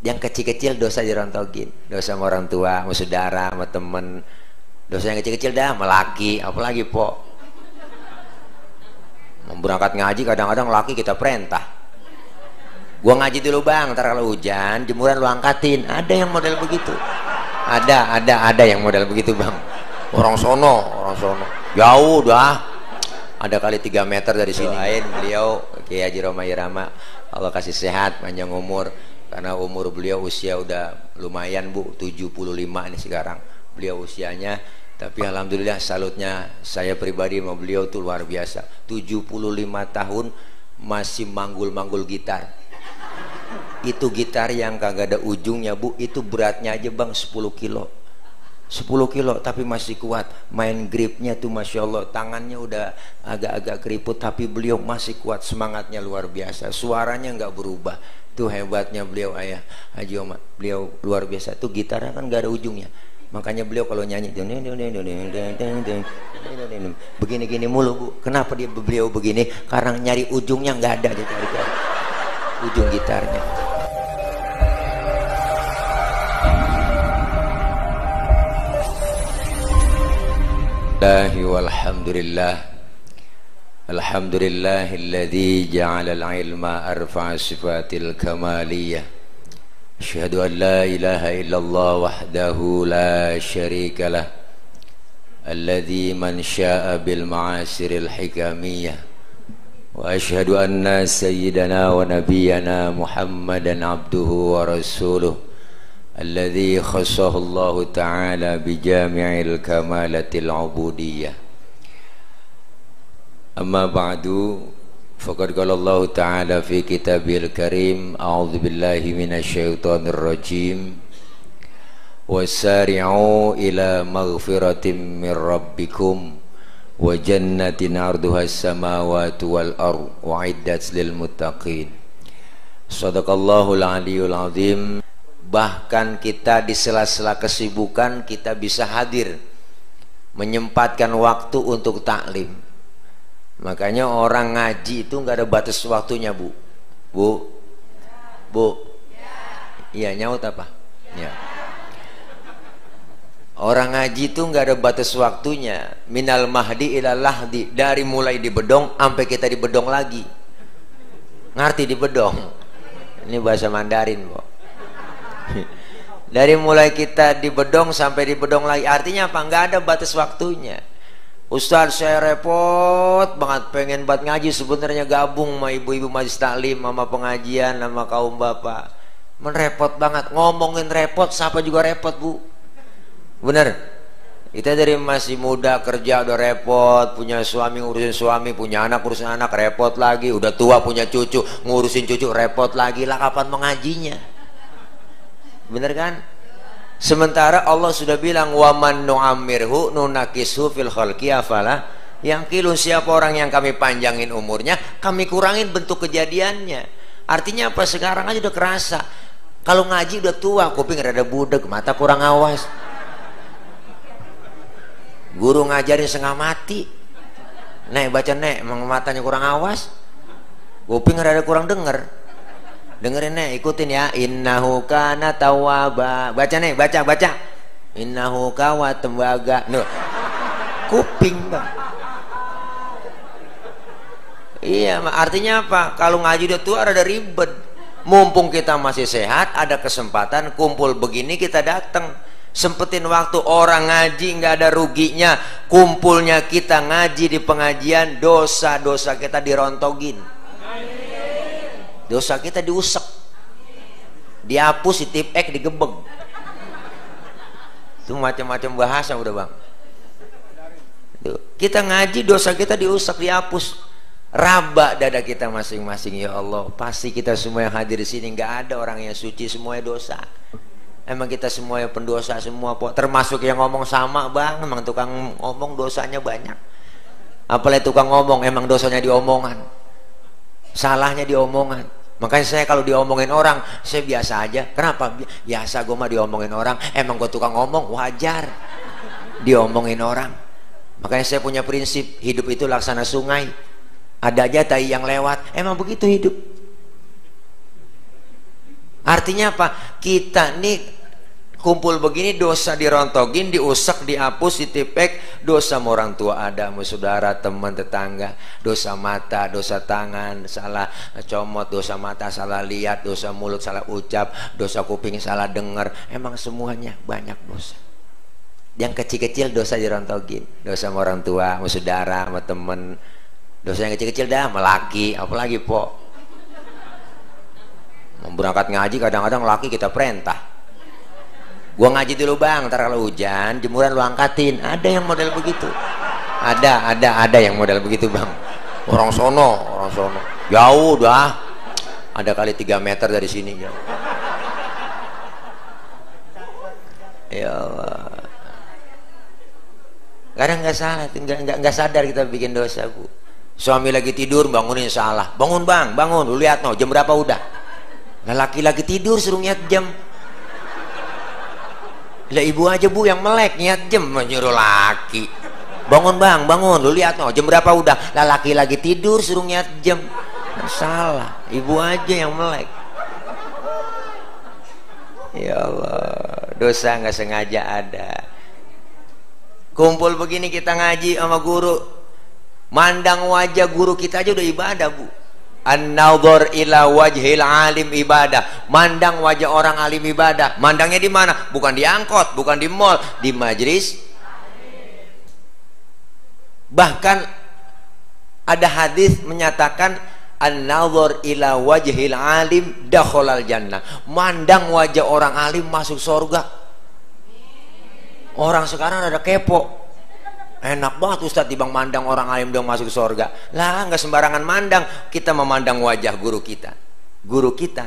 Yang kecil-kecil dosa dirontogin, dosa sama orang tua, sama saudara, sama temen. Dosa yang kecil-kecil dah, sama laki, apalagi po. Mau berangkat ngaji kadang-kadang laki kita perintah. Gua ngaji dulu bang, ntar kalau hujan jemuran lu angkatin. Ada yang model begitu. Ada yang model begitu bang. Orang sono. Jauh dah. Ada kali 3 meter dari sini. Doain beliau Kiai Haji Roma Irama, Allah kasih sehat, panjang umur. Karena umur beliau usia udah lumayan bu, 75 ini sekarang beliau usianya. Tapi alhamdulillah salutnya saya pribadi sama beliau tuh luar biasa. 75 tahun masih manggul-manggul gitar. Itu gitar yang kagak ada ujungnya bu, itu beratnya aja bang 10 kilo 10 kilo tapi masih kuat. Main gripnya tuh Masya Allah, tangannya udah agak-agak keriput tapi beliau masih kuat, semangatnya luar biasa, suaranya nggak berubah. Tuh hebatnya beliau ayah Haji Omar, beliau luar biasa. Tuh gitarnya kan gak ada ujungnya, makanya beliau kalau nyanyi begini-gini mulu bu. Kenapa beliau begini? Karena nyari ujungnya nggak ada, dia cari ujung gitarnya. Walhamdulillah. Alhamdulillahilladzi ja'ala al-ilma arfa'a sifatil kamaliyah. Asyhadu an la ilaha illallah wahdahu la syarika lah. Alladzi man syaa bil ma'asiril hikamiyah. Wa asyhadu anna sayyidana wa nabiyyana Muhammadan abduhu wa rasuluh. Alladzi khassahu Allah ta'ala bi jami'il kamalatil ubudiyyah. Amma ba'du, faqad qala Allah Ta'ala fi kitabil karim, a'udzu billahi minasy syaithanir rajim, wasari'u ila maghfiratin mir rabbikum wa jannatin 'arduha as-samawati wal ardh wa'iddat lil muttaqin. Shadaqallahul aliyyul azim. Bahkan kita di sela-sela kesibukan kita bisa hadir menyempatkan waktu untuk taklim. Makanya orang ngaji itu nggak ada batas waktunya bu. Iya nyaut apa? Ya. Orang ngaji itu nggak ada batas waktunya. Minal mahdi ilal lahdi, dari mulai di bedong sampai kita di bedong lagi. Ngerti di bedong? Ini bahasa Mandarin bu. Dari mulai kita di bedong sampai di bedong lagi, artinya apa? Nggak ada batas waktunya. Ustaz saya repot banget pengen buat ngaji, sebenarnya gabung sama ibu-ibu majlis taklim, sama pengajian, sama kaum bapak. Menrepot banget, ngomongin repot, siapa juga repot bu. Bener, kita dari masih muda kerja udah repot, punya suami ngurusin suami, punya anak ngurusin anak repot lagi, udah tua punya cucu ngurusin cucu repot lagi, lah kapan mengajinya? Bener kan? Sementara Allah sudah bilang wa man nu'ammirhu nunakishu fil khalqi afala yang kilun, siapa orang yang kami panjangin umurnya kami kurangin bentuk kejadiannya. Artinya apa? Sekarang aja udah kerasa kalau ngaji udah tua, kuping rada budek, mata kurang awas, guru ngajarin setengah mati, nek baca nek emang matanya kurang awas, kuping rada kurang denger. Dengerin nih, ikutin ya. Innahu kana tawwaba. Baca nih, baca. Innahu kawa tembaga. Nuh. Kuping bang. Iya, artinya apa? Kalau ngaji udah tua ada ribet. Mumpung kita masih sehat, ada kesempatan kumpul begini kita datang. Sempetin waktu. Orang ngaji nggak ada ruginya. Kumpulnya kita ngaji di pengajian, dosa-dosa kita dirontogin. Dosa kita diusek, dihapus, ditipek, digebeg. Itu macam-macam bahasa udah bang. Kita ngaji dosa kita diusek, dihapus. Raba dada kita masing-masing. Ya Allah, pasti kita semua yang hadir di sini nggak ada orang yang suci, semuanya dosa. Emang kita semuanya pendosa semua, termasuk yang ngomong sama bang. Emang tukang ngomong dosanya banyak. Apalagi tukang ngomong emang dosanya di omongan, salahnya di omongan. Makanya saya kalau diomongin orang, saya biasa aja. Kenapa? Biasa gue mah diomongin orang. Emang gue tukang ngomong, wajar diomongin orang. Makanya saya punya prinsip, hidup itu laksana sungai. Ada aja tai yang lewat. Emang begitu hidup. Artinya apa? Kita nih kumpul begini, dosa dirontogin, diusek, dihapus, ditipek. Dosa sama orang tua ada, sama saudara, teman, tetangga. Dosa mata, dosa tangan, salah comot. Dosa mata, salah lihat. Dosa mulut, salah ucap. Dosa kuping, salah dengar. Emang semuanya banyak dosa. Yang kecil-kecil dosa dirontogin. Dosa sama orang tua, sama saudara, sama teman. Dosa yang kecil-kecil dah, sama laki. Apalagi po, mau berangkat ngaji kadang-kadang laki kita perintah, gua ngaji dulu bang, ntar kalau hujan jemuran lu angkatin. Ada yang model begitu, ada yang model begitu bang. Orang sono jauh dah, ada kali 3 meter dari sini ya. Ya Allah, kadang nggak salah, nggak sadar kita bikin dosa bu. Suami lagi tidur bangunin salah, bangun bang, bangun, lu lihat no jam berapa udah. Nah, laki-laki tidur suruh ngiat jam. Lah ibu aja bu yang melek ngiat jam, menyuruh laki. Bangun bang, bangun, lu lihat no jam berapa udah. Lah laki lagi tidur suruh ngiat jam. Salah, ibu aja yang melek. Ya Allah, dosa nggak sengaja ada. Kumpul begini kita ngaji sama guru, mandang wajah guru kita aja udah ibadah bu. An-nadhar ila wajhil alim ibadah. Mandang wajah orang alim ibadah. Mandangnya di mana? Bukan di angkot, bukan di mall, di majlis. Bahkan ada hadis menyatakan an-nadhar ila wajhil alim dakhalal jannah. Mandang wajah orang alim masuk surga. Orang sekarang ada kepo. Enak banget Ustadz dibang mandang orang alim dong masuk surga. Lah nggak sembarangan mandang. Kita memandang wajah guru kita. Guru kita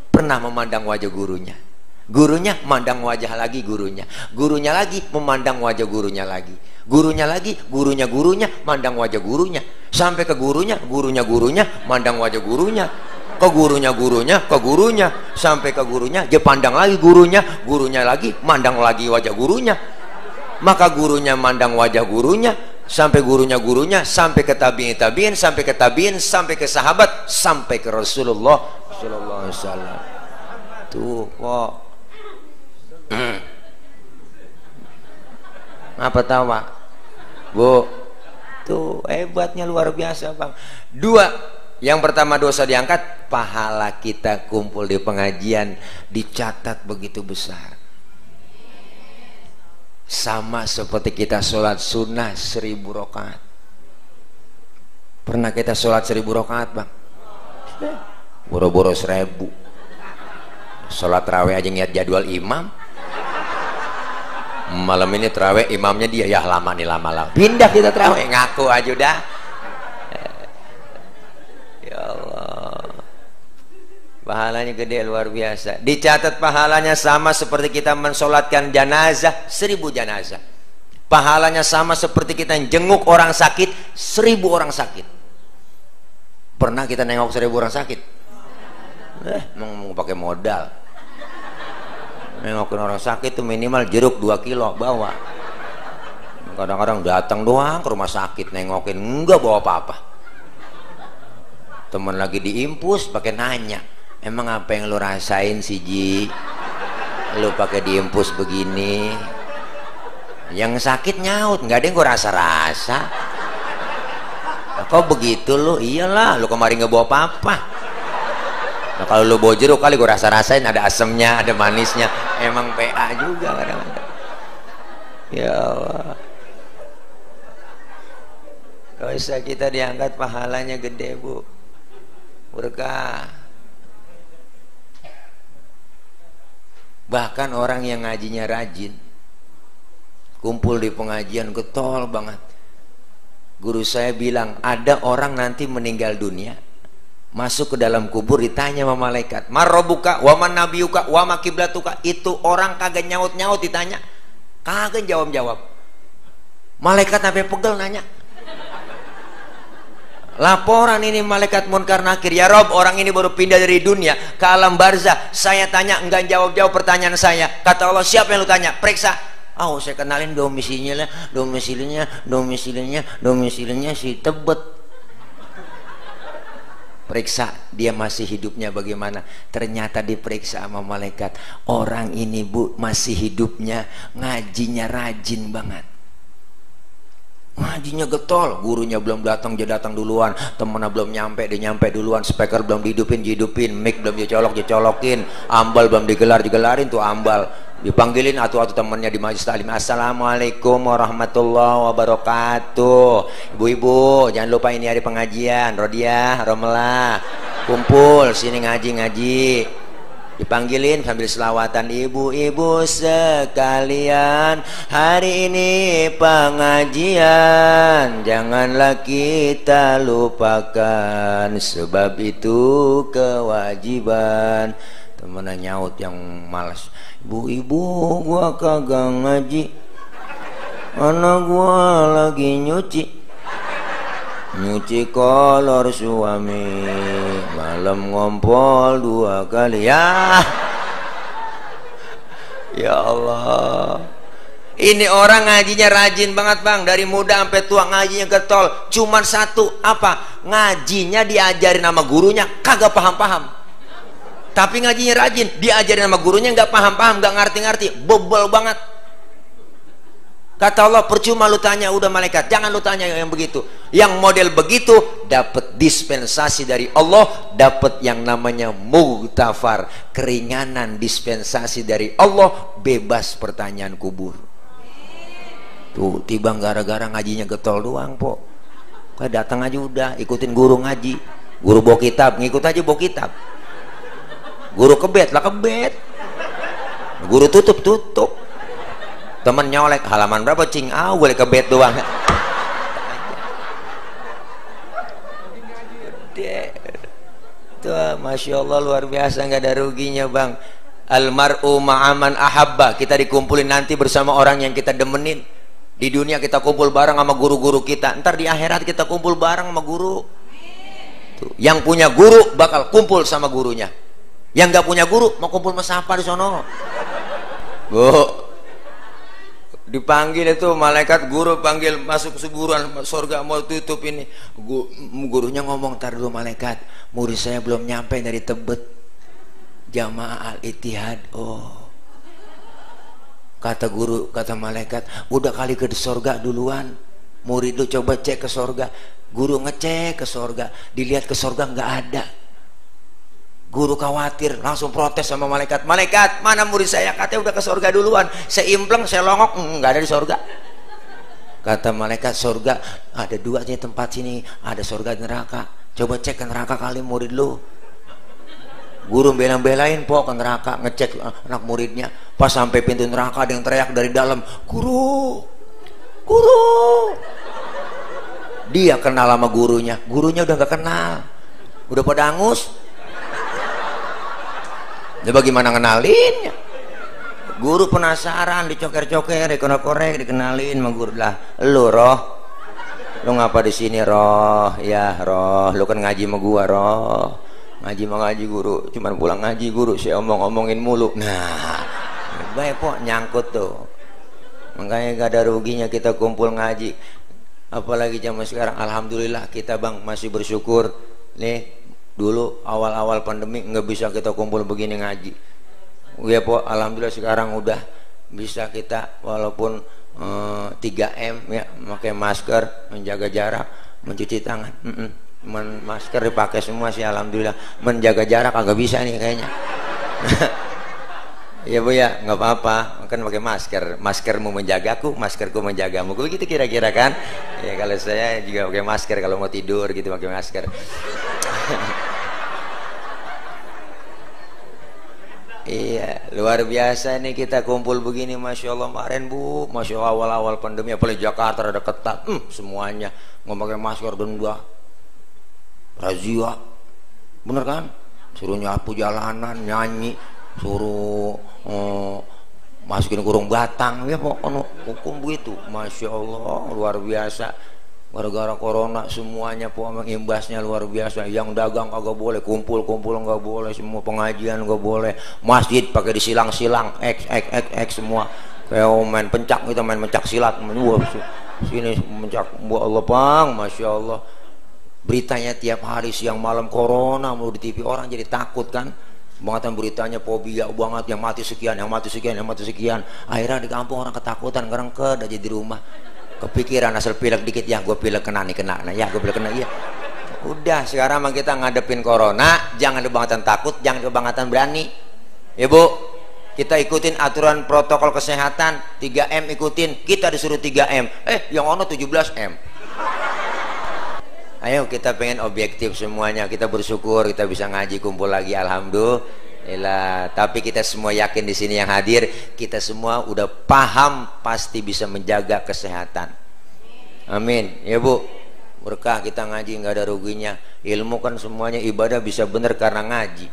pernah memandang wajah gurunya. Gurunya mandang wajah lagi gurunya. Gurunya lagi memandang wajah gurunya lagi. Gurunya lagi, gurunya mandang wajah gurunya. Sampai ke gurunya mandang wajah gurunya. Ke gurunya, sampai ke gurunya dia pandang lagi gurunya lagi mandang lagi wajah gurunya. Maka gurunya mandang wajah gurunya, sampai gurunya, sampai ke tabiin, sampai ke sahabat, sampai ke Rasulullah sallallahu alaihi wasallam. Tuh kok apa tawa bu, tuh hebatnya luar biasa bang. Dua, yang pertama dosa diangkat, pahala kita kumpul di pengajian dicatat begitu besar. Sama seperti kita sholat sunnah 1000 rakaat. Pernah kita sholat 1000 rakaat bang? Boro-boro 1000. Sholat terawih aja ngeliat jadwal imam. Malam ini terawih imamnya dia, ya lama nih, lama. Pindah kita terawih, ngaku aja udah. Ya Allah, pahalanya gede luar biasa. Dicatat pahalanya sama seperti kita mensolatkan jenazah 1000 jenazah. Pahalanya sama seperti kita jenguk orang sakit 1000 orang sakit. Pernah kita nengok 1000 orang sakit? Mau pakai modal. Nengokin orang sakit tuh minimal jeruk 2 kilo bawa. Kadang-kadang datang doang ke rumah sakit nengokin, enggak bawa apa-apa. Temen lagi diimpus pakai nanya, emang apa yang lu rasain sih Ji? Lu pakai diimpus begini. Yang sakit nyaut, nggak ada yang gue rasa-rasa. Kok begitu lu? Iyalah, lu kemarin nggak bawa apa-apa. Nah, kalau lu bawa jeruk kali gue rasa-rasain, ada asemnya, ada manisnya. Emang PA juga kadang-kadang. Ya Allah. Dosa kita diangkat pahalanya gede bu, berkah. Bahkan orang yang ngajinya rajin, kumpul di pengajian getol banget. Guru saya bilang ada orang nanti meninggal dunia, masuk ke dalam kubur ditanya sama malaikat, marrobuka, waman nabiyuka, wama kiblatuka. Itu orang kagak nyaut-nyaut ditanya, kagak jawab-jawab. Malaikat sampai pegel nanya. Laporan ini malaikat munkar nakir, ya Rob, orang ini baru pindah dari dunia ke alam barzah. Saya tanya enggak jawab-jawab pertanyaan saya. Kata Allah, siapa yang lu tanya? Periksa. Oh, saya kenalin domisilinya si Tebet. periksa dia masih hidupnya bagaimana. Ternyata diperiksa sama malaikat, orang ini bu masih hidupnya, ngajinya rajin banget, ngajinya getol, gurunya belum datang dia datang duluan, temennya belum nyampe dia nyampe duluan, speaker belum dihidupin, mic belum dicolokin, ambal belum digelarin tuh ambal, dipanggilin atau temennya di majelis taklim, assalamualaikum warahmatullahi wabarakatuh, ibu-ibu jangan lupa ini hari pengajian, Rodiah, Romela, kumpul sini ngaji, dipanggilin sambil selawatan, ibu-ibu sekalian hari ini pengajian janganlah kita lupakan sebab itu kewajiban. Temennya nyaut yang malas, ibu-ibu gua kagak ngaji, anak gua lagi nyuci kolor suami, malam ngompol 2 kali. Ya Allah, ini orang ngajinya rajin banget bang, dari muda sampai tua ngajinya getol. Cuman satu, apa? Ngajinya diajarin sama gurunya kagak paham-paham, tapi ngajinya rajin, diajarin sama gurunya nggak paham-paham, nggak ngerti-ngerti, bobol banget. Kata Allah, percuma lu tanya udah malaikat, jangan lu tanya yang begitu. Yang model begitu dapat dispensasi dari Allah, dapat yang namanya mughfar, keringanan dispensasi dari Allah, bebas pertanyaan kubur. Tuh tiba gara-gara ngajinya getol doang po, kayak datang aja udah ikutin guru ngaji, guru bawa kitab ngikut aja bawa kitab, guru kebet lah kebet, guru tutup, temen nyolek halaman berapa cing, boleh kebet doang. Tuh, masya Allah luar biasa, nggak ada ruginya bang. Almar'u ma'aman ahabba, kita dikumpulin nanti bersama orang yang kita demenin. Di dunia kita kumpul bareng sama guru-guru kita, ntar di akhirat kita kumpul bareng sama guru. Tuh, yang punya guru bakal kumpul sama gurunya, yang nggak punya guru mau kumpul sama siapa di sono? Bu, dipanggil itu malaikat, guru panggil masuk suburan surga mau tutup ini, gurunya ngomong, tar dulu malaikat, murid saya belum nyampe dari Tebet Jamaah Al-Ittihad. Oh, kata guru, kata malaikat, udah kali ke surga duluan, murid lu coba cek ke surga. Guru ngecek ke surga, dilihat ke surga nggak ada. Guru khawatir, langsung protes sama malaikat, malaikat mana murid saya, katanya udah ke surga duluan, saya impleng, saya longok, nggak ada di surga. Kata malaikat, surga ada 2 nih tempat sini, ada surga dan neraka, coba cek ke neraka kali murid lu. Guru bela-belain po ke neraka, ngecek anak muridnya, pas sampai pintu neraka ada yang teriak dari dalam, guru, dia kenal sama gurunya udah gak kenal, udah pada angus. Ya bagaimana ngenalinnya? Guru penasaran, dicoker-coker, dikorek-korek, dikenalin sama guru lah. Lu Roh, lu ngapa di sini Roh? Ya Roh, lu kan ngaji sama gua Roh. Ngaji guru, cuman pulang ngaji guru, saya omongin mulu. Nah, baik po nyangkut tuh. Makanya gak ada ruginya kita kumpul ngaji. Apalagi zaman sekarang, alhamdulillah kita bang masih bersyukur nih. Dulu awal-awal pandemi nggak bisa kita kumpul begini ngaji. Ya po, alhamdulillah sekarang udah bisa kita, walaupun 3M ya, pakai masker, menjaga jarak, mencuci tangan. Masker dipakai semua sih alhamdulillah. Menjaga jarak agak bisa nih kayaknya. Ya bu ya, nggak apa-apa, kan pakai masker. Maskermu menjagaku, maskerku menjagamu. Begitu kira-kira kan? Ya kalau saya juga pakai masker kalau mau tidur gitu, pakai masker. Iya, luar biasa nih kita kumpul begini, masya Allah. Kemarin bu, masya Allah awal-awal pandemi, apalagi Jakarta ada ketat, semuanya nggak pakai masker denda, razia, bener kan? Suruh nyapu jalanan, nyanyi, suruh masukin kurung batang, ya pokoknya hukum begitu, masya Allah luar biasa. Gara-gara corona semuanya imbasnya luar biasa. Yang dagang kagak boleh, kumpul nggak boleh, semua pengajian nggak boleh, masjid pakai disilang-silang, x semua kayak main pencak gitu, main pencak silat, sini pencak, bu Allah bang, masya Allah. Beritanya tiap hari siang malam corona mau di TV, orang jadi takut kan. Bangatan beritanya fobia banget, yang mati sekian, yang mati sekian, yang mati sekian. Akhirnya di kampung orang ketakutan, ngerengket aja di rumah. Kepikiran asal pilek dikit, ya gue pilek kena nih, kena. Nah ya gue pilek kena, iya. Udah sekarang mah kita ngadepin corona, jangan kebangetan takut, jangan kebangetan berani. Ya Bu, kita ikutin aturan protokol kesehatan, 3M ikutin, kita disuruh 3M. Yang ono 17M. Ayo kita pengen objektif semuanya, kita bersyukur kita bisa ngaji kumpul lagi, alhamdulillah. Tapi kita semua yakin di sini yang hadir, kita semua udah paham pasti bisa menjaga kesehatan. Amin. Ya Bu, berkah kita ngaji nggak ada ruginya. Ilmu kan semuanya ibadah bisa bener karena ngaji.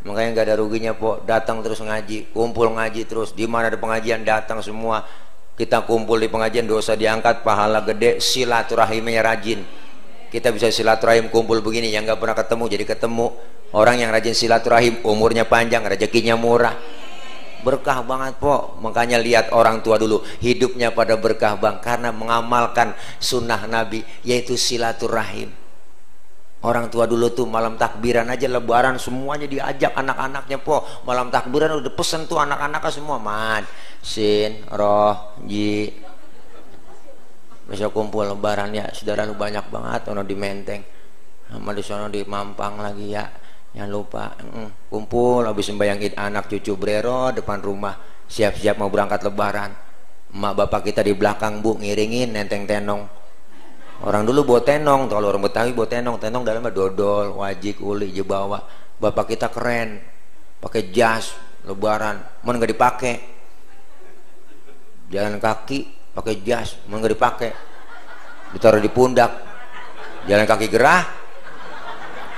Makanya nggak ada ruginya po, datang terus ngaji, kumpul ngaji terus. Di mana ada pengajian datang semua. Kita kumpul di pengajian, dosa diangkat, pahala gede, silaturahimnya rajin. Kita bisa silaturahim kumpul begini, yang nggak pernah ketemu jadi ketemu. Orang yang rajin silaturahim umurnya panjang, rezekinya murah, berkah banget po. Makanya lihat orang tua dulu hidupnya pada berkah bang, karena mengamalkan sunnah Nabi yaitu silaturahim. Orang tua dulu tuh malam takbiran aja lebaran semuanya diajak anak-anaknya po. Malam takbiran udah pesen tuh anak-anaknya semua, Mad, Sin, Roh, Ji, besok kumpul lebaran ya, saudara lu banyak banget ono di Menteng, sama di sono di Mampang lagi ya, jangan lupa kumpul habis sembahyang Id anak cucu brero depan rumah, siap-siap mau berangkat lebaran. Emak bapak kita di belakang Bu ngiringin nenteng tenong. Orang dulu bawa tenong, kalau orang Betawi bawa tenong, tenong dalamnya dodol, wajik, uli, jebawa. Bapak kita keren, pakai jas lebaran, mau nggak dipakai, jalan kaki pakai jas, mau nggak dipakai, ditaruh di pundak, jalan kaki gerah,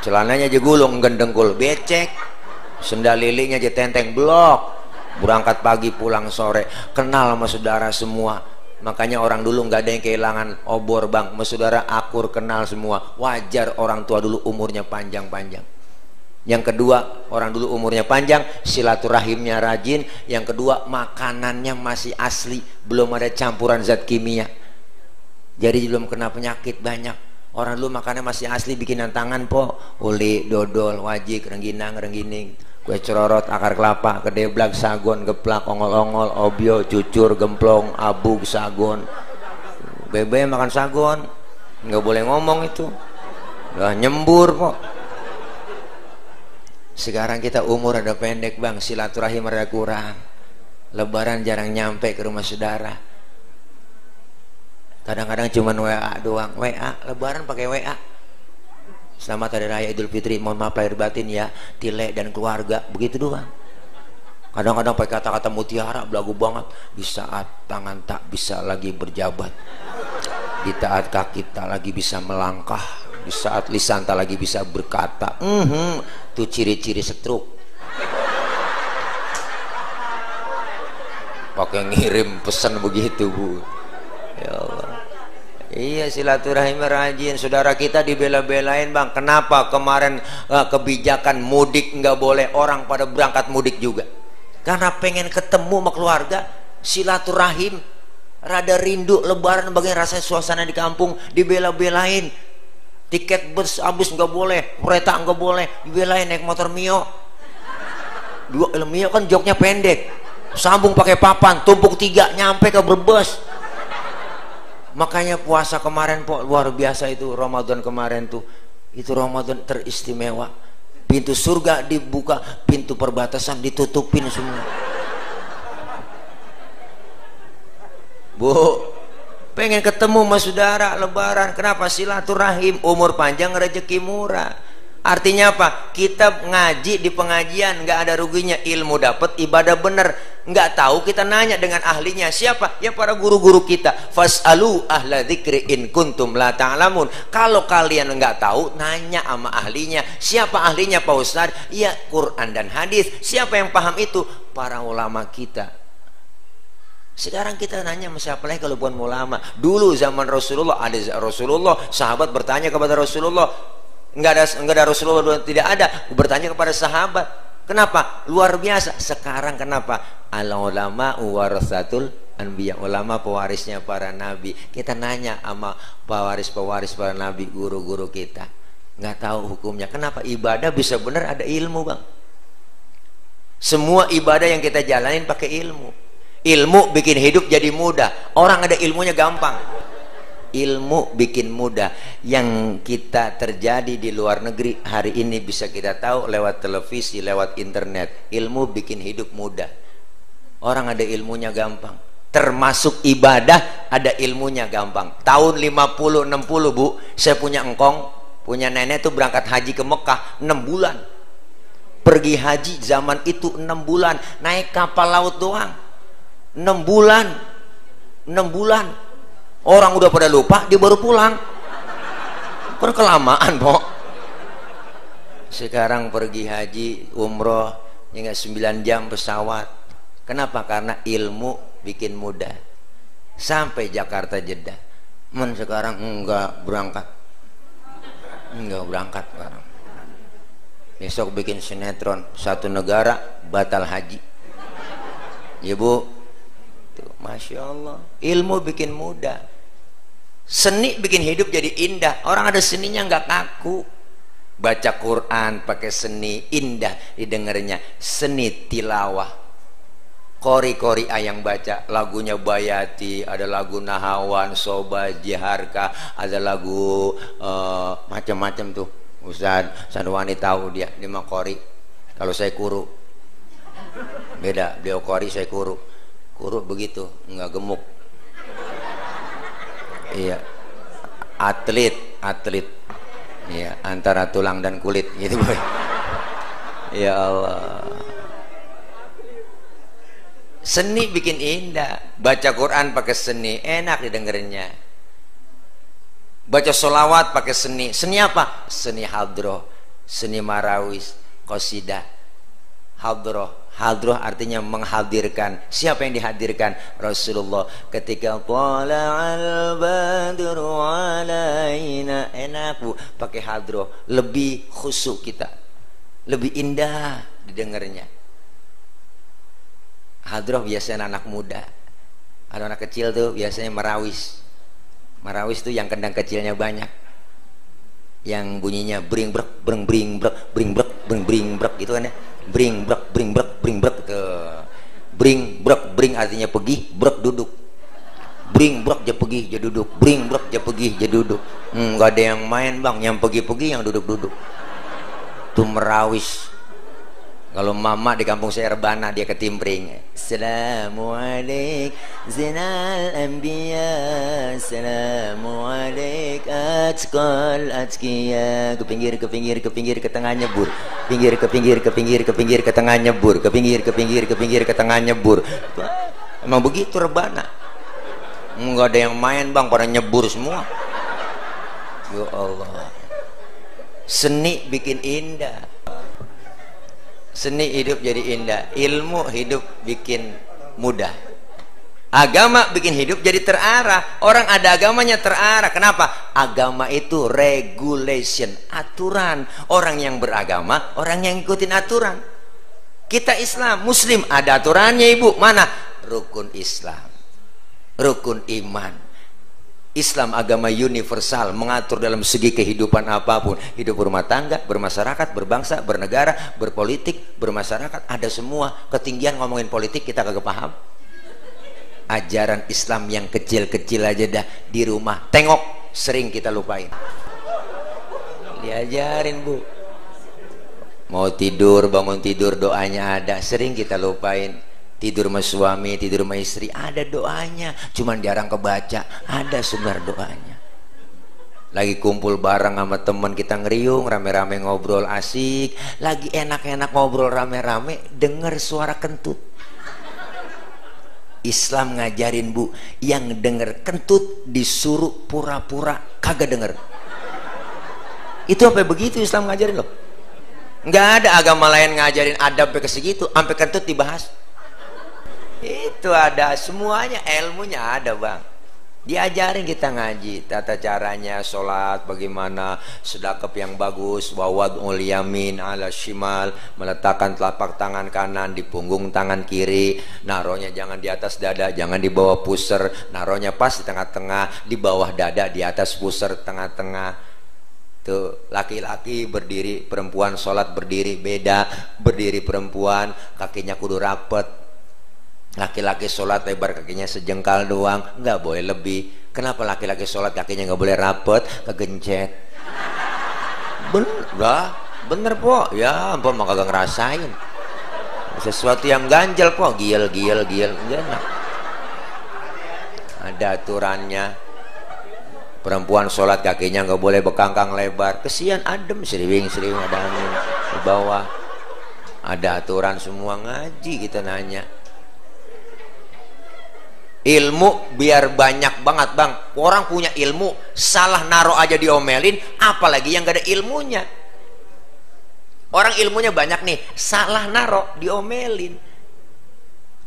celananya aja gulung, gendengkul, becek, sendal lilinya aja tenteng blok, berangkat pagi pulang sore, kenal sama saudara semua. Makanya orang dulu nggak ada yang kehilangan obor bang, sama saudara akur kenal semua. Wajar orang tua dulu umurnya panjang-panjang. Yang kedua, orang dulu umurnya panjang, silaturahimnya rajin. Yang kedua, makanannya masih asli, belum ada campuran zat kimia, jadi belum kena penyakit banyak. Orang dulu makannya masih asli, bikinan tangan po, uli, dodol, wajik, rengginang, renggining, kue cerorot, akar kelapa, kedeblak, sagon, geplak, ongol-ongol, obyo, cucur, gemplong, abug, sagon. Bebe makan sagon, nggak boleh ngomong itu, udah nyembur po. Sekarang kita umur ada pendek bang, silaturahim ada kurang, lebaran jarang nyampe ke rumah saudara, kadang-kadang cuman WA doang. WA lebaran pakai WA, selamat hari raya Idul Fitri, mohon maaf lahir batin ya Tile dan keluarga, begitu doang. Kadang-kadang pakai kata-kata mutiara belagu banget. Di saat tangan tak bisa lagi berjabat, di saat kaki tak lagi bisa melangkah, di saat lisan tak lagi bisa berkata, itu ciri-ciri stroke. Pakai ngirim pesan begitu Bu. Ya Allah. Iya, silaturahim rajin. Saudara kita dibela-belain bang. Kenapa kemarin kebijakan mudik nggak boleh, orang pada berangkat mudik juga? Karena pengen ketemu sama keluarga, silaturahim. Rada rindu lebaran, bagian rasanya suasana di kampung, dibela-belain. Tiket bus habis nggak boleh, kereta nggak boleh, dibelain naik motor Mio. Mio kan joknya pendek, sambung pakai papan, tumpuk 3 nyampe ke Brebes. Makanya puasa kemarin po luar biasa itu, Ramadan kemarin tuh, itu Ramadan teristimewa. Pintu surga dibuka, pintu perbatasan ditutupin semua. Bu, pengen ketemu sama saudara lebaran, kenapa? Silaturahim, umur panjang, rezeki murah. Artinya apa? Kita ngaji di pengajian nggak ada ruginya, ilmu dapat, ibadah bener. Nggak tahu kita nanya dengan ahlinya. Siapa? Ya para guru-guru kita. Fas'alu ahla dzikri in kuntum la ta'lamun. Kalau kalian nggak tahu, nanya sama ahlinya. Siapa ahlinya Pak Ustadz? Ya Quran dan hadis. Siapa yang paham itu? Para ulama kita. Sekarang kita nanya sama siapa lagi kalau bukan ulama? Dulu zaman Rasulullah ada Rasulullah, sahabat bertanya kepada Rasulullah. Enggak ada Rasulullah, tidak ada, bertanya kepada sahabat. Kenapa? Luar biasa. Sekarang kenapa? Al ulama warasatul anbiya, ulama pewarisnya para nabi. Kita nanya sama pewaris-pewaris para nabi, guru-guru kita, nggak tahu hukumnya. Kenapa? Ibadah bisa benar ada ilmu, Bang. Semua ibadah yang kita jalanin pakai ilmu. Ilmu bikin hidup jadi mudah. Orang ada ilmunya gampang. Ilmu bikin mudah. Yang kita terjadi di luar negeri hari ini bisa kita tahu lewat televisi, lewat internet. Ilmu bikin hidup mudah. Orang ada ilmunya gampang. Termasuk ibadah ada ilmunya gampang. Tahun 50-60, Bu, saya punya engkong, punya nenek tuh berangkat haji ke Mekah 6 bulan. Pergi haji zaman itu 6 bulan, naik kapal laut doang 6 bulan. 6 bulan orang udah pada lupa, dia baru pulang. Kan kelamaan, Pok. Sekarang pergi haji umroh hingga 9 jam pesawat. Kenapa? Karena ilmu bikin mudah. Sampai Jakarta Jeddah. Sekarang enggak berangkat sekarang. Besok bikin sinetron, satu negara batal haji. Ya, Bu. Tuh, Masya Allah. Ilmu bikin mudah. Seni bikin hidup jadi indah. Orang ada seninya nggak kaku. Baca Quran pakai seni, indah didengarnya. Seni tilawah. Kori-kori yang baca lagunya Bayati, ada lagu Nahawan, Soba, Jiharka, ada lagu macam-macam tuh. Ustaz Sanwani tahu dia 5 kori. Kalau saya kuru beda, beliau kori, saya kuru begitu, nggak gemuk. Iya, atlet iya, antara tulang dan kulit gitu, boy. Ya Allah, seni bikin indah. Baca Quran pakai seni enak didengarnya. Baca sholawat pakai seni. Seni apa? Seni hadroh, seni marawis, qasidah. Hadroh artinya menghadirkan. Siapa yang dihadirkan? Rasulullah. Ketika tala'al badru alaina, enak, Bu, pakai hadroh, lebih khusyuk kita, lebih indah didengarnya. Hadroh biasanya anak muda. Ada anak kecil tuh biasanya marawis. Marawis itu yang kendang kecilnya banyak, yang bunyinya bring brek breng bring brek bring brek breng bring brek gitu kan ya, bring brek bring brek bring brek tuh. Bring brek, bring artinya pergi, brek duduk. Bring brek dia pergi dia duduk, bring brek dia pergi dia duduk. Nggak ada yang main, Bang, yang pergi-pergi, yang duduk-duduk. Tuh merawis. Kalau mama di kampung saya rebana, dia ketimpring. Assalamualaikum zinal anbiya, assalamualaikum atqal atqiya. Ke pinggir ke tengah nyebur. Pinggir ke pinggir ke tengah nyebur. Ke pinggir ke tengah nyebur. Emang begitu rebana. Enggak ada yang main, Bang, pada nyebur semua. Ya Allah. Seni bikin indah. Seni hidup jadi indah, ilmu hidup bikin mudah, agama bikin hidup jadi terarah. Orang ada agamanya terarah. Kenapa? Agama itu regulation, aturan. Orang yang beragama, orang yang ngikutin aturan. Kita Islam, Muslim, ada aturannya, Ibu. Mana? Rukun Islam, rukun iman. Islam agama universal, mengatur dalam segi kehidupan apapun, hidup berumah tangga, bermasyarakat, berbangsa, bernegara, berpolitik, bermasyarakat, ada semua. Ketinggian ngomongin politik kita kagak paham. Ajaran Islam yang kecil-kecil aja dah di rumah tengok sering kita lupain. Diajarin, Bu. Mau tidur, bangun tidur, doanya ada, sering kita lupain. Tidur sama suami, tidur sama istri, ada doanya, cuman jarang kebaca. Ada sebenarnya doanya. Lagi kumpul bareng sama teman kita ngeriung, rame-rame ngobrol asik, lagi enak-enak ngobrol rame-rame, denger suara kentut. Islam ngajarin, Bu, yang denger kentut disuruh pura-pura kagak denger. Itu sampai begitu Islam ngajarin loh. Nggak ada agama lain ngajarin adab sampai segitu, sampai kentut dibahas. Itu ada semuanya, ilmunya ada, Bang. Diajarin kita ngaji tata caranya sholat bagaimana, sedekap yang bagus, wawad'ul yamin ala shimal, meletakkan telapak tangan kanan di punggung tangan kiri, naronya jangan di atas dada, jangan di bawah pusar, naronya pas di tengah-tengah, di bawah dada, di atas pusar, tengah-tengah. Tuh laki-laki berdiri, perempuan sholat berdiri, beda. Berdiri perempuan kakinya kudu rapet. Laki-laki sholat lebar kakinya sejengkal doang, nggak boleh lebih. Kenapa laki-laki sholat kakinya nggak boleh rapet, kegencet? Bener po, ya ampun mah kagak ngerasain sesuatu yang ganjel po, giel enak. Ada aturannya. Perempuan sholat kakinya nggak boleh bekangkang lebar, kesian adem, sriwing ada angin di bawah. Ada aturan semua, ngaji kita nanya. Ilmu biar banyak banget bang, orang punya ilmu salah naro aja diomelin, apalagi yang gak ada ilmunya. Orang ilmunya banyak nih, salah naro diomelin.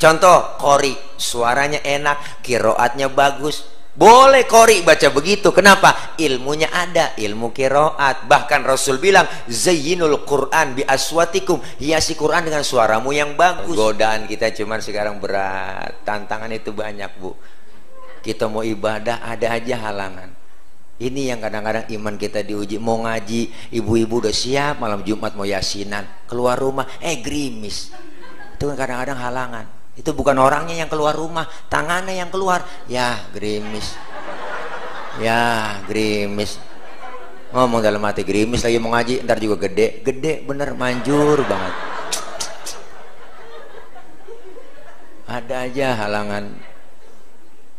Contoh qori, suaranya enak, kiroatnya bagus, boleh qori baca begitu. Kenapa? Ilmunya ada, ilmu kiroat. Bahkan Rasul bilang zayyinul Quran bi aswatikum, hiasi Quran dengan suaramu yang bagus. Godaan kita cuman sekarang berat, tantangan itu banyak bu. Kita mau ibadah ada aja halangan. Ini yang kadang-kadang iman kita diuji. Mau ngaji, ibu-ibu udah siap malam Jumat mau yasinan, keluar rumah gerimis. Itu kan kadang-kadang halangan. Itu bukan orangnya yang keluar rumah, tangannya yang keluar. Ya gerimis, ya gerimis. Ngomong dalam hati, gerimis lagi mau ngaji, ntar juga gede bener, manjur banget. Ada aja halangan.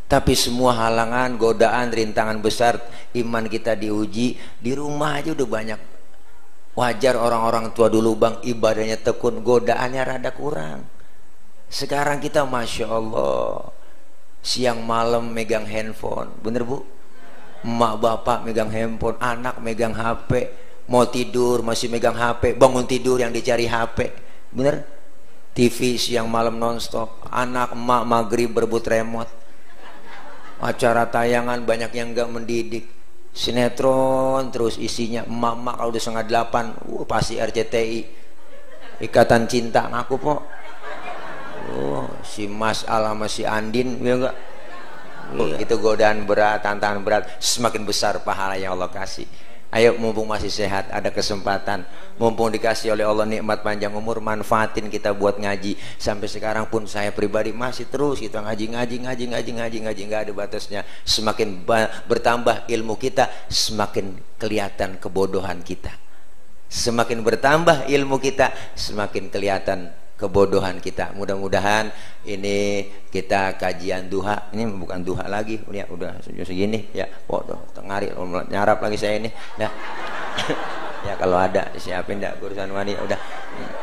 Tapi semua halangan, godaan, rintangan besar, iman kita diuji. Di rumah aja udah banyak. Wajar orang-orang tua dulu bang, ibadahnya tekun, godaannya rada kurang. Sekarang kita Masya Allah siang malam megang handphone, bener bu? Emak bapak megang handphone, anak megang HP, mau tidur masih megang HP, bangun tidur yang dicari HP, bener? TV siang malam nonstop, anak emak maghrib berebut remote, acara tayangan banyak yang gak mendidik, sinetron terus isinya emak-emak kalau udah 7:30 pasti RCTI, Ikatan Cinta ngaku po. Si Mas Al sama si Andin ya enggak? Itu godaan berat, tantangan berat, semakin besar pahala yang Allah kasih. Ayo mumpung masih sehat, ada kesempatan, mumpung dikasih oleh Allah nikmat panjang umur, manfaatin kita buat ngaji. Sampai sekarang pun saya pribadi masih terus kita ngaji, nggak ada batasnya. Semakin bertambah ilmu kita, semakin kelihatan kebodohan kita. Semakin bertambah ilmu kita, semakin kelihatan kebodohan kita. Mudah-mudahan ini kita kajian duha, ini bukan duha lagi ya, udah segini ya, bodoh tengari nyarap lagi saya ini ya. Ya kalau ada siapin dah urusan mani udah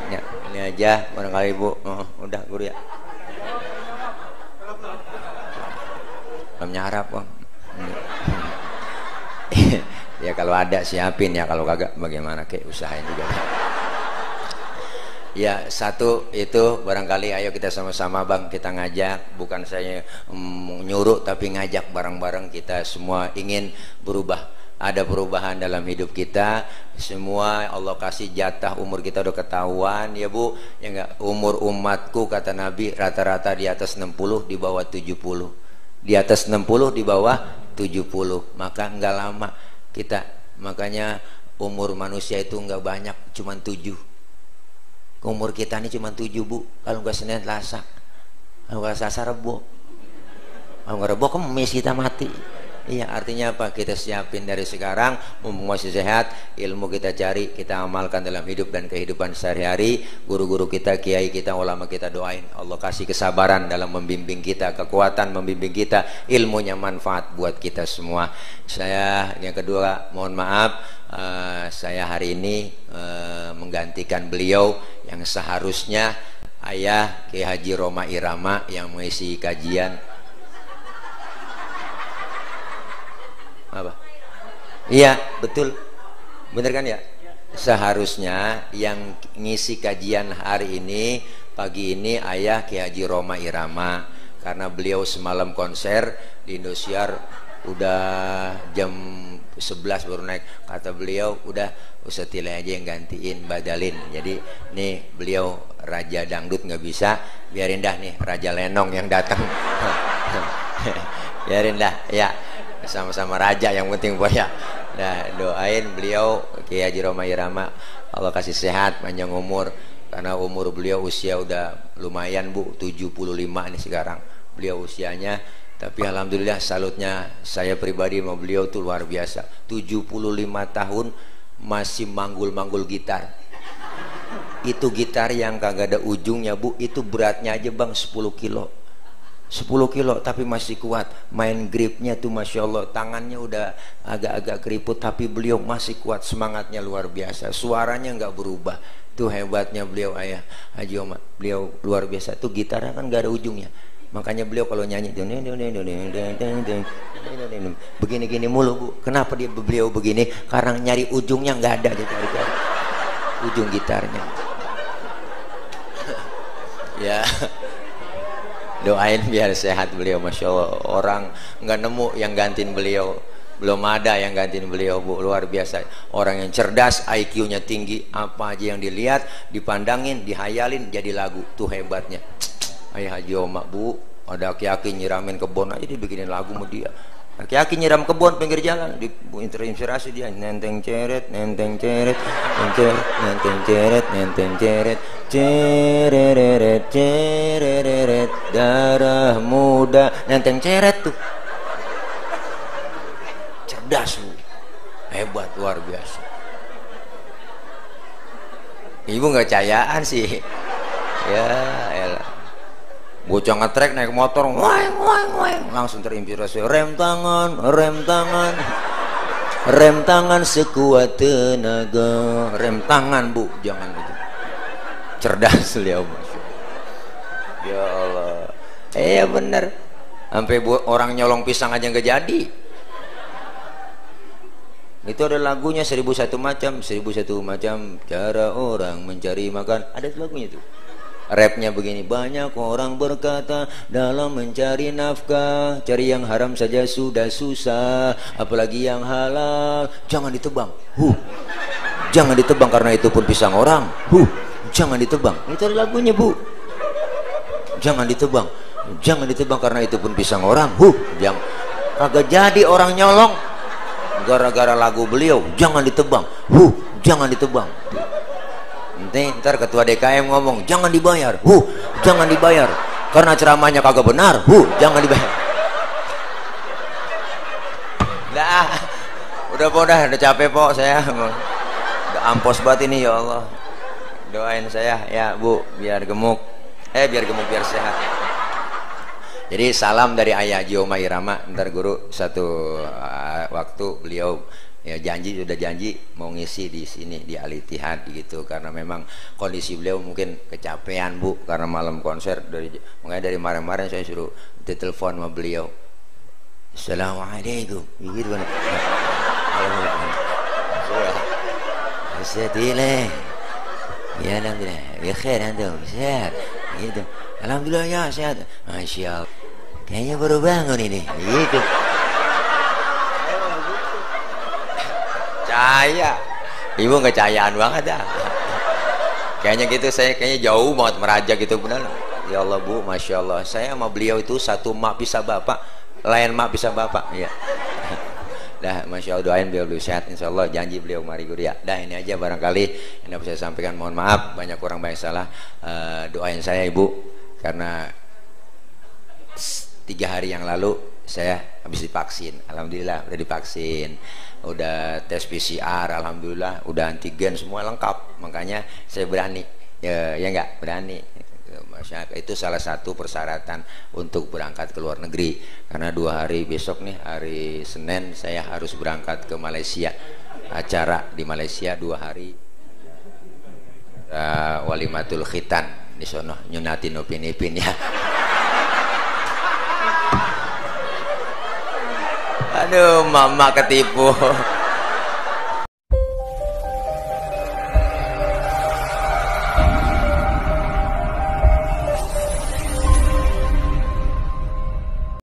ya, ini aja barangkali bu. Udah guru ya belum nyarap bang. Ya kalau ada siapin ya, kalau kagak bagaimana kayak usahain juga. Ya satu itu barangkali ayo kita sama-sama bang, kita ngajak, bukan saya nyuruh tapi ngajak bareng-bareng, kita semua ingin berubah, ada perubahan dalam hidup kita semua. Allah kasih jatah, umur kita udah ketahuan ya bu ya enggak. Umur umatku kata Nabi rata-rata di atas 60, di bawah 70, di atas 60 di bawah 70, maka enggak lama kita, makanya umur manusia itu enggak banyak, cuman 7. Umur kita ini cuma 7 bu, kalau nggak Senin Selasa, kalau nggak Selasa Rebo, kalau nggak Rebo Kemis kita mati. Iya, artinya apa? Kita siapin dari sekarang, mumpung masih sehat, ilmu kita cari, kita amalkan dalam hidup dan kehidupan sehari-hari. Guru-guru kita, kiai kita, ulama kita doain Allah kasih kesabaran dalam membimbing kita, kekuatan membimbing kita, ilmunya manfaat buat kita semua. Saya yang kedua mohon maaf, saya hari ini menggantikan beliau yang seharusnya Ayah Kiai Haji Roma Irama yang mengisi kajian. Apa? Iya betul, bener kan ya? Seharusnya yang ngisi kajian hari ini pagi ini Ayah Kiai Haji Roma Irama, karena beliau semalam konser di Indosiar udah jam 11 baru naik. Kata beliau udah Ustadz Tile aja yang gantiin, badalin. Jadi nih beliau raja dangdut nggak bisa, biarin dah nih Raja Lenong yang datang. Biarin dah ya, sama-sama raja yang penting boy ya. Nah, doain beliau Kiai Haji Roma Irama, Allah kasih sehat, panjang umur, karena umur beliau usia udah lumayan Bu, 75 nih sekarang beliau usianya. Tapi alhamdulillah salutnya saya pribadi sama beliau tuh luar biasa. 75 tahun masih manggul-manggul gitar. Itu gitar yang kagak ada ujungnya Bu, itu beratnya aja Bang 10 kilo. 10 kilo tapi masih kuat. Main gripnya tuh Masya Allah, tangannya udah agak-agak keriput tapi beliau masih kuat, semangatnya luar biasa. Suaranya nggak berubah. Tuh hebatnya beliau Ayah Haji Omar. Beliau luar biasa. Tuh gitarnya kan nggak ada ujungnya. Makanya beliau kalau nyanyi begini-gini mulu Bu. Kenapa beliau begini? Karena nyari ujungnya nggak ada gitu, ujung gitarnya. Ya, doain biar sehat beliau. Masya Allah, orang nggak nemu yang gantiin beliau, belum ada yang gantiin beliau Bu, luar biasa. Orang yang cerdas, IQ-nya tinggi, apa aja yang dilihat, dipandangin, dihayalin jadi lagu. Tuh hebatnya Ayah Haji Oma Bu. Ada aki-aki nyiramin kebun aja dibikinin lagu sama dia. Aki-aki nyiram kebun pinggir jalan, terinspirasi dia. Nenteng ceret, nenteng ceret, nenteng ceret, nenteng ceret, cereret, cereret, darah muda, nenteng ceret tuh. Cerdas Bu, hebat luar biasa. Ibu nggak cayaan sih, ya elah. Bocah ngetrek naik motor, weng weng weng, langsung terinspirasi. Rem tangan, rem tangan, rem tangan sekuat tenaga. Rem tangan Bu, jangan gitu. Cerdas beliau Masya Allah. Ya Allah, iya bener. Sampai orang nyolong pisang aja nggak jadi. Itu ada lagunya 1001 macam, 1001 macam cara orang mencari makan. Ada lagunya tuh. Rapnya begini, banyak orang berkata dalam mencari nafkah, cari yang haram saja sudah susah, apalagi yang halal. Jangan ditebang, jangan ditebang karena itu pun pisang orang. Jangan ditebang. Itu ada lagunya Bu. Jangan ditebang, jangan ditebang karena itu pun pisang orang. Jangan. Kagak jadi orang nyolong gara-gara lagu beliau. Jangan ditebang, jangan ditebang. Ntar ketua DKM ngomong jangan dibayar, jangan dibayar karena ceramahnya kagak benar, jangan dibayar. Dah, udah capek pok saya, udah ampos banget ini ya Allah. Doain saya ya Bu, biar gemuk, biar sehat. Jadi salam dari Ayah Haji Oma Irama. Ntar guru satu waktu beliau ya sudah janji mau ngisi di sini di Al Ittihad gitu, karena memang kondisi beliau mungkin kecapean Bu, karena malam konser makanya dari kemarin saya suruh ditelepon sama beliau. Assalamualaikum gitu kan. Ustaz Tile, ya alhamdulillah ya khair antum sehat gitu. Alhamdulillah ya sehat, Masya Allah, kayaknya baru bangun ini gitu. Caya, ibu nggak cayaan banget dah. Kayaknya gitu, saya kayaknya jauh banget meraja gitu benar. Ya Allah Bu, Masya Allah, saya sama beliau itu satu mak bisa bapak, lain mak bisa bapak ya. Dah, Masya Allah, doain beliau sehat Insya Allah, janji beliau mari guru ya. Dah, ini aja barangkali yang dapat saya sampaikan, mohon maaf banyak kurang banyak salah. Doain saya Ibu, karena 3 hari yang lalu saya habis divaksin, alhamdulillah udah divaksin, udah tes PCR, alhamdulillah udah antigen semua lengkap, makanya saya berani ya enggak berani. Masyarakat itu salah satu persyaratan untuk berangkat ke luar negeri, karena 2 hari besok nih, hari Senin saya harus berangkat ke Malaysia, acara di Malaysia 2 hari, walimatul khitan di sono, nyunatin upin-ipin ya. Aduh, mama ketipu.